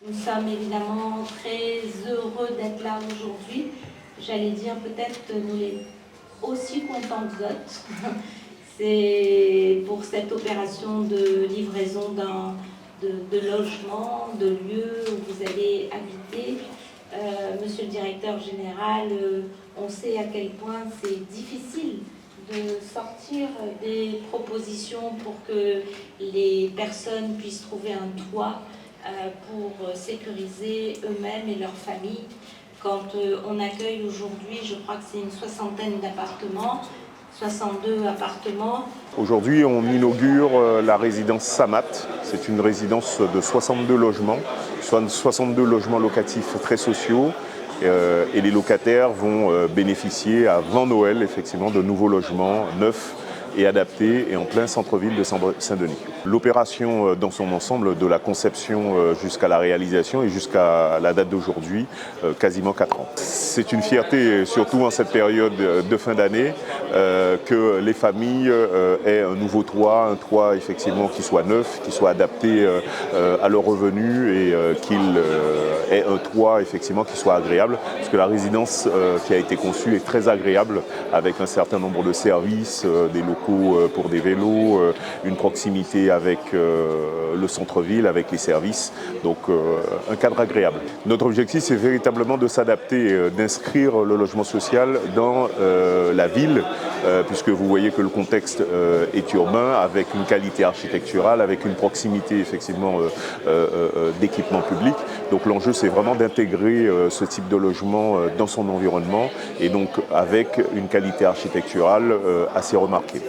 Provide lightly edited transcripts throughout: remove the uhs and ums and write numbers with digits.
Nous sommes évidemment très heureux d'être là aujourd'hui. J'allais dire peut-être nous les aussi contents que d'autres. C'est pour cette opération de livraison de logements, de lieux où vous allez habiter. Monsieur le directeur général, on sait à quel point c'est difficile de sortir des propositions pour que les personnes puissent trouver un toit pour sécuriser eux-mêmes et leurs familles. Quand on accueille aujourd'hui, je crois que c'est une soixantaine d'appartements, 62 appartements. Aujourd'hui, on inaugure la résidence Samat. C'est une résidence de 62 logements, soit 62 logements locatifs très sociaux. Et les locataires vont bénéficier avant Noël, effectivement, de nouveaux logements neufs et adaptés et en plein centre-ville de Saint-Denis. L'opération dans son ensemble, de la conception jusqu'à la réalisation et jusqu'à la date d'aujourd'hui, quasiment 4 ans. C'est une fierté, surtout en cette période de fin d'année, que les familles aient un nouveau toit, un toit effectivement qui soit neuf, qui soit adapté à leurs revenus et qu'il ait un toit effectivement qui soit agréable, parce que la résidence qui a été conçue est très agréable avec un certain nombre de services, des locaux pour des vélos, une proximité avec le centre-ville, avec les services, donc un cadre agréable. Notre objectif, c'est véritablement de s'adapter, d'inscrire le logement social dans la ville, puisque vous voyez que le contexte est urbain, avec une qualité architecturale, avec une proximité effectivement d'équipements publics. Donc l'enjeu, c'est vraiment d'intégrer ce type de logement dans son environnement et donc avec une qualité architecturale assez remarquée.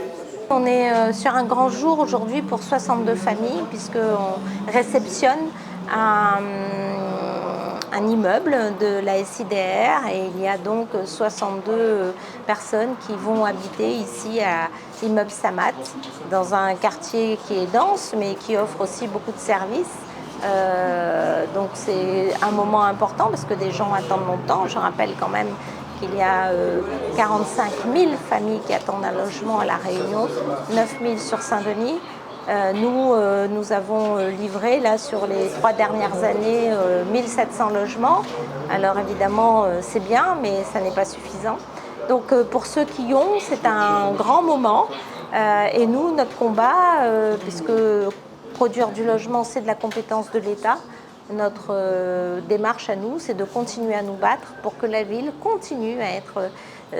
On est sur un grand jour aujourd'hui pour 62 familles, puisqu'on réceptionne un immeuble de la SIDR et il y a donc 62 personnes qui vont habiter ici à l'immeuble Samat, dans un quartier qui est dense mais qui offre aussi beaucoup de services. Donc c'est un moment important parce que des gens attendent longtemps. Je rappelle quand même qu'il y a 45 000 familles qui attendent un logement à La Réunion, 9 000 sur Saint-Denis. Nous avons livré là sur les 3 dernières années 1700 logements. Alors évidemment c'est bien, mais ça n'est pas suffisant. Donc pour ceux qui y ont, c'est un grand moment. Et nous, notre combat, puisque produire du logement, c'est de la compétence de l'État. Notre démarche à nous, c'est de continuer à nous battre pour que la ville continue à être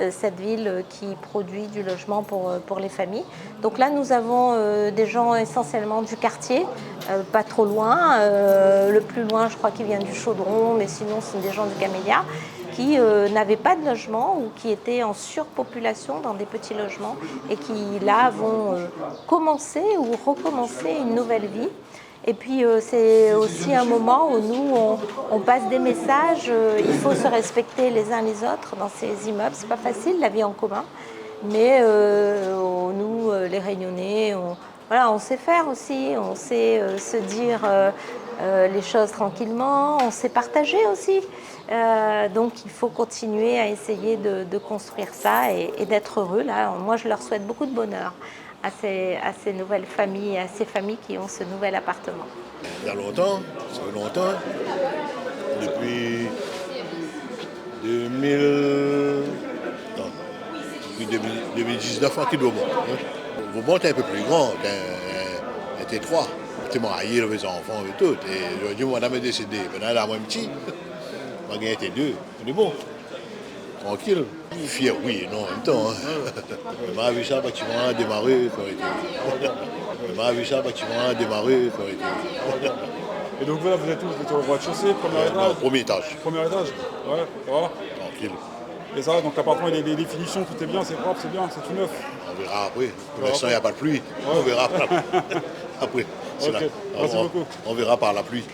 cette ville qui produit du logement pour les familles. Donc là, nous avons des gens essentiellement du quartier, pas trop loin. Le plus loin, je crois qu'il vient du Chaudron, mais sinon, c'est des gens du Camélia qui n'avaient pas de logement ou qui étaient en surpopulation dans des petits logements et qui, là, vont commencer ou recommencer une nouvelle vie. Et puis c'est aussi un moment où nous, on passe des messages, il faut se respecter les uns les autres dans ces immeubles. C'est pas facile, la vie en commun, mais nous, les Réunionnais, on sait faire aussi, on sait se dire les choses tranquillement, on sait partager aussi. Donc il faut continuer à essayer de construire ça et d'être heureux. Là, moi, je leur souhaite beaucoup de bonheur à ces nouvelles familles, à ces familles qui ont ce nouvel appartement. Il y a longtemps, ça fait longtemps, depuis 2019 en Kidoumo. Vos montes est un peu plus grand, était 3. J'étais marié, j'avais des enfants et tout. Et aujourd'hui, madame est décédée. Maintenant, elle a moins petit. Ma gagne était 2. On est bon. Tranquille. Fier, oui, non, en même temps. Ma vu ça, bâtiment a démarré, ça aurait été. Ma vu ça, bâtiment a démarré, ça aurait été. Et donc voilà, vous êtes où? Vous êtes au rez-de-chaussée, premier étage? Non, premier étage. Premier étage? Ouais, ça va. Tranquille. Et ça, donc l'appartement, les finitions, tout est bien, c'est propre, c'est bien, c'est tout neuf. On verra après. Pour l'instant, il n'y a pas de pluie. On verra après. Ok, merci beaucoup. On verra par la pluie.